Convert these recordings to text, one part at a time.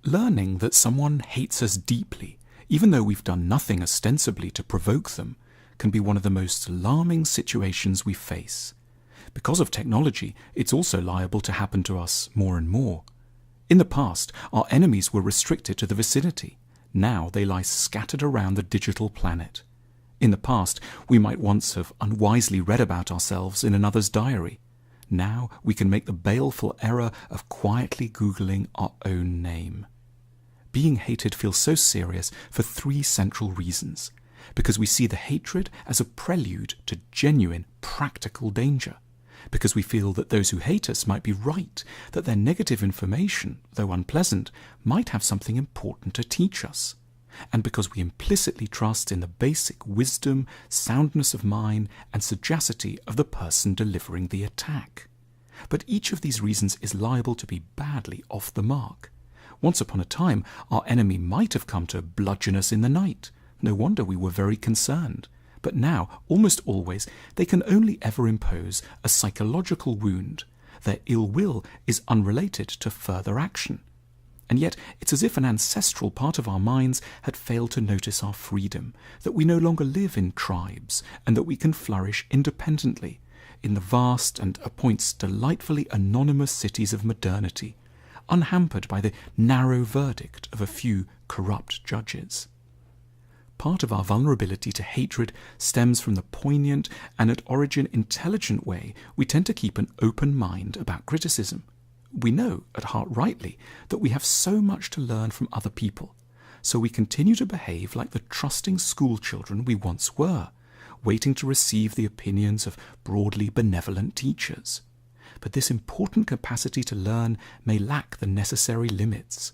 Learning that someone hates us deeply, even though we've done nothing ostensibly to provoke them, can be one of the most alarming situations we face. Because of technology, it's also liable to happen to us more and more. In the past, our enemies were restricted to the vicinity. Now they lie scattered around the digital planet. In the past, we might once have unwisely read about ourselves in another's diary. Now we can make the baleful error of quietly Googling our own name. Being hated feels so serious for three central reasons. Because we see the hatred as a prelude to genuine, practical danger. Because we feel that those who hate us might be right, that their negative information, though unpleasant, might have something important to teach us. And because we implicitly trust in the basic wisdom, soundness of mind, and sagacity of the person delivering the attack. But each of these reasons is liable to be badly off the mark. Once upon a time, our enemy might have come to bludgeon us in the night. No wonder we were very concerned. But now, almost always, they can only ever impose a psychological wound. Their ill will is unrelated to further action. And yet it's as if an ancestral part of our minds had failed to notice our freedom, that we no longer live in tribes, and that we can flourish independently in the vast and at points delightfully anonymous cities of modernity, unhampered by the narrow verdict of a few corrupt judges. Part of our vulnerability to hatred stems from the poignant and at origin intelligent way we tend to keep an open mind about criticism. We know, at heart rightly, that we have so much to learn from other people, so we continue to behave like the trusting schoolchildren we once were, waiting to receive the opinions of broadly benevolent teachers. But this important capacity to learn may lack the necessary limits.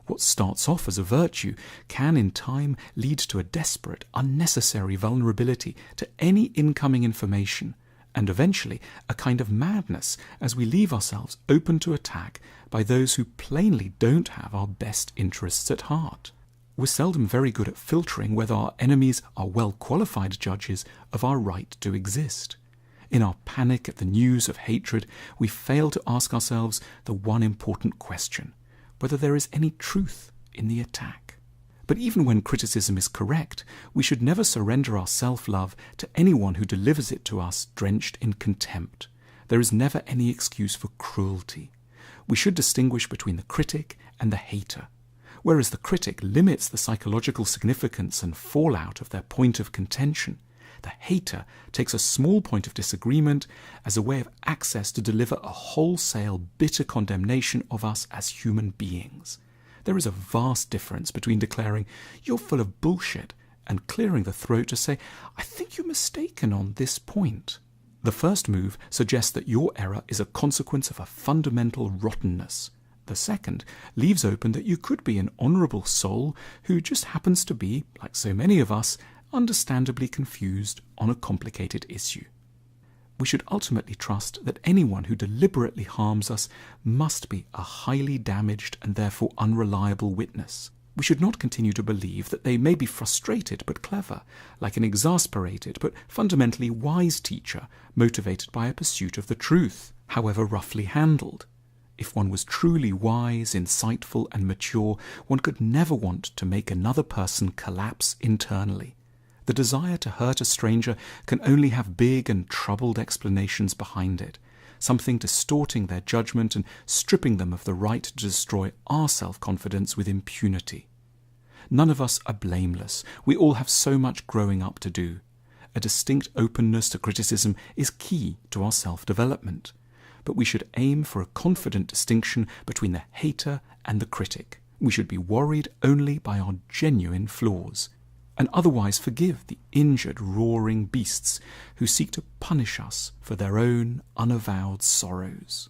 What starts off as a virtue can in time lead to a desperate, unnecessary vulnerability to any incoming information, and eventually a kind of madness as we leave ourselves open to attack by those who plainly don't have our best interests at heart. We're seldom very good at filtering whether our enemies are well-qualified judges of our right to exist. In our panic at the news of hatred, we fail to ask ourselves the one important question: whether there is any truth in the attack. But even when criticism is correct, we should never surrender our self-love to anyone who delivers it to us drenched in contempt. There is never any excuse for cruelty. We should distinguish between the critic and the hater. Whereas the critic limits the psychological significance and fallout of their point of contention, the hater takes a small point of disagreement as a way of access to deliver a wholesale, bitter condemnation of us as human beings. There is a vast difference between declaring, "You're full of bullshit," and clearing the throat to say, "I think you're mistaken on this point." The first move suggests that your error is a consequence of a fundamental rottenness. The second leaves open that you could be an honourable soul who just happens to be, like so many of us, understandably confused on a complicated issue. We should ultimately trust that anyone who deliberately harms us must be a highly damaged and therefore unreliable witness. We should not continue to believe that they may be frustrated but clever, like an exasperated but fundamentally wise teacher motivated by a pursuit of the truth, however roughly handled. If one was truly wise, insightful, and mature, one could never want to make another person collapse internally. The desire to hurt a stranger can only have big and troubled explanations behind it, something distorting their judgment and stripping them of the right to destroy our self-confidence with impunity. None of us are blameless. We all have so much growing up to do. A distinct openness to criticism is key to our self-development. But we should aim for a confident distinction between the hater and the critic. We should be worried only by our genuine flaws, and otherwise forgive the injured, roaring beasts who seek to punish us for their own unavowed sorrows.